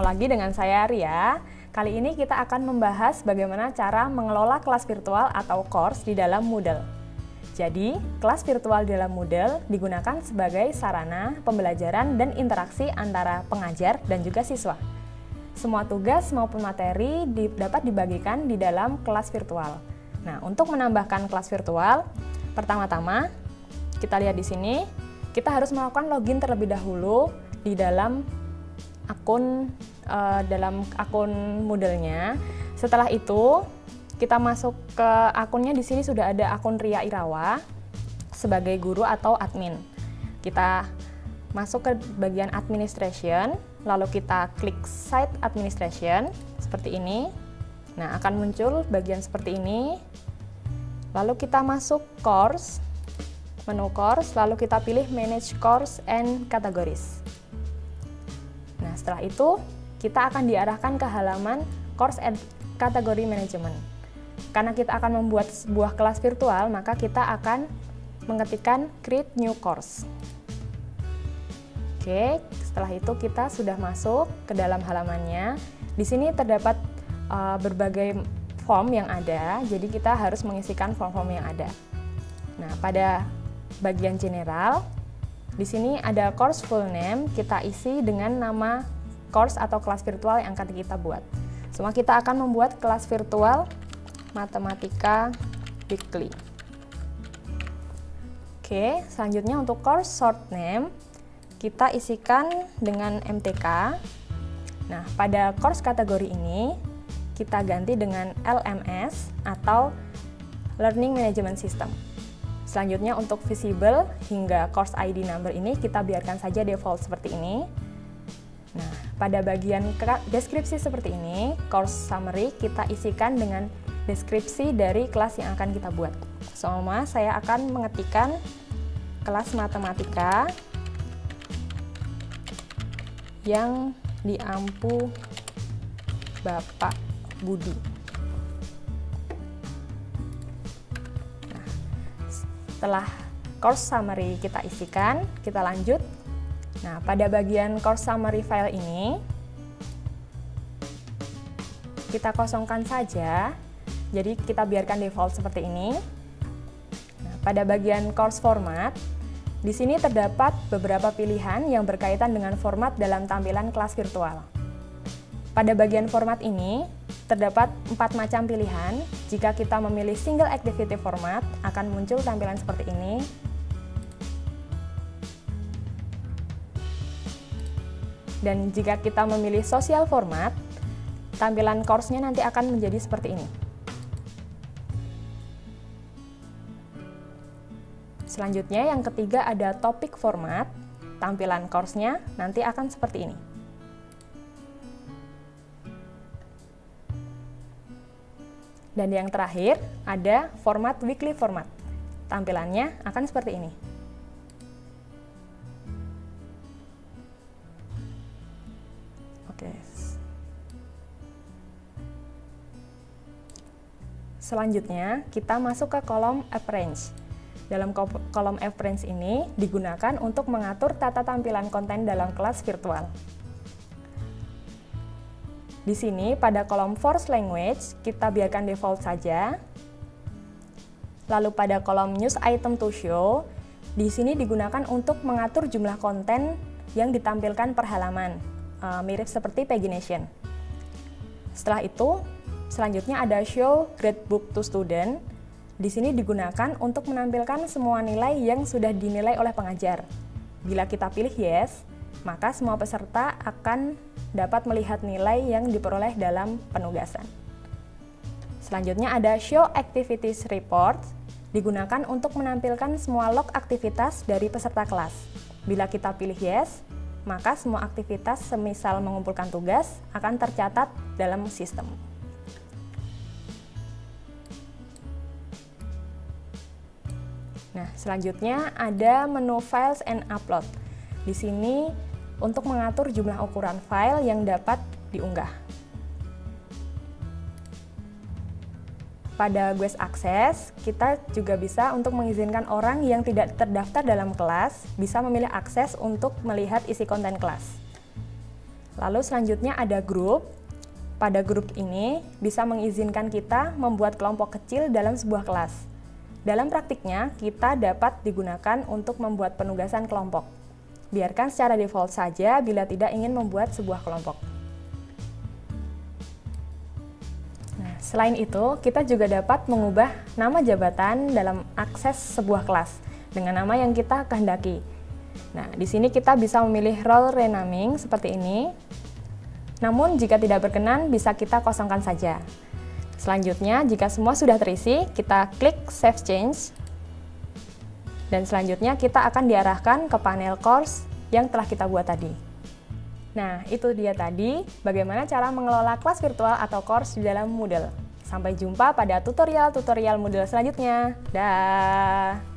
Ketemu lagi dengan saya Ria. Kali ini kita akan membahas bagaimana cara mengelola kelas virtual atau course di dalam Moodle. Jadi, kelas virtual di dalam Moodle digunakan sebagai sarana pembelajaran dan interaksi antara pengajar dan juga siswa. Semua tugas maupun materi dapat dibagikan di dalam kelas virtual. Nah, untuk menambahkan kelas virtual, pertama-tama kita lihat di sini, kita harus melakukan login terlebih dahulu di dalam akun Moodle-nya. Setelah itu, kita masuk ke akunnya. Di sini sudah ada akun Ria Irawa sebagai guru atau admin. Kita masuk ke bagian administration, lalu kita klik site administration seperti ini. Nah, akan muncul bagian seperti ini. Lalu kita masuk course, menu course, lalu kita pilih manage course and categories. Nah, setelah itu kita akan diarahkan ke halaman course and category management. Karena kita akan membuat sebuah kelas virtual, maka kita akan mengetikkan create new course. Oke, setelah itu kita sudah masuk ke dalam halamannya. Di sini terdapat berbagai form yang ada, jadi kita harus mengisikan form-form yang ada. Nah, pada bagian general, di sini ada course full name, kita isi dengan nama course atau kelas virtual yang akan kita buat. Semua kita akan membuat kelas virtual Matematika Weekly. Oke, selanjutnya untuk course short name, kita isikan dengan MTK. Nah, pada course kategori ini, kita ganti dengan LMS atau Learning Management System. Selanjutnya untuk visible hingga course ID number ini kita biarkan saja default seperti ini. Nah, pada bagian deskripsi seperti ini, course summary kita isikan dengan deskripsi dari kelas yang akan kita buat. Sama saya akan mengetikkan kelas matematika yang diampu Bapak Budi. Setelah course summary kita isikan, kita lanjut. Nah, pada bagian course summary file ini, kita kosongkan saja, jadi kita biarkan default seperti ini. Nah, pada bagian course format, di sini terdapat beberapa pilihan yang berkaitan dengan format dalam tampilan kelas virtual. Pada bagian format ini, terdapat 4 macam pilihan. Jika kita memilih single activity format, akan muncul tampilan seperti ini. Dan jika kita memilih social format, tampilan course-nya nanti akan menjadi seperti ini. Selanjutnya, yang ketiga ada topic format. Tampilan course-nya nanti akan seperti ini. Dan yang terakhir, ada format weekly format. Tampilannya akan seperti ini. Oke. Selanjutnya, kita masuk ke kolom Appearance. Dalam kolom Appearance ini digunakan untuk mengatur tata tampilan konten dalam kelas virtual. Di sini pada kolom Force Language kita biarkan default saja. Lalu pada kolom News Item to Show, di sini digunakan untuk mengatur jumlah konten yang ditampilkan per halaman, mirip seperti pagination. Setelah itu, selanjutnya ada Show Gradebook to Student. Di sini digunakan untuk menampilkan semua nilai yang sudah dinilai oleh pengajar. Bila kita pilih yes, maka semua peserta akan dapat melihat nilai yang diperoleh dalam penugasan. Selanjutnya ada Show Activities Report, digunakan untuk menampilkan semua log aktivitas dari peserta kelas. Bila kita pilih yes, maka semua aktivitas semisal mengumpulkan tugas akan tercatat dalam sistem. Nah, selanjutnya ada menu Files and Upload. Di sini untuk mengatur jumlah ukuran file yang dapat diunggah. Pada Guest Access, kita juga bisa untuk mengizinkan orang yang tidak terdaftar dalam kelas bisa memilih akses untuk melihat isi konten kelas. Lalu selanjutnya ada grup. Pada grup ini bisa mengizinkan kita membuat kelompok kecil dalam sebuah kelas. Dalam praktiknya, kita dapat digunakan untuk membuat penugasan kelompok. Biarkan secara default saja bila tidak ingin membuat sebuah kelompok. Nah, selain itu, kita juga dapat mengubah nama jabatan dalam akses sebuah kelas dengan nama yang kita kehendaki. Nah, di sini kita bisa memilih role renaming seperti ini. Namun, jika tidak berkenan, bisa kita kosongkan saja. Selanjutnya, jika semua sudah terisi, kita klik Save Change. Dan selanjutnya, kita akan diarahkan ke panel course yang telah kita buat tadi. Nah, itu dia tadi bagaimana cara mengelola kelas virtual atau course di dalam Moodle. Sampai jumpa pada tutorial-tutorial Moodle selanjutnya. Dah!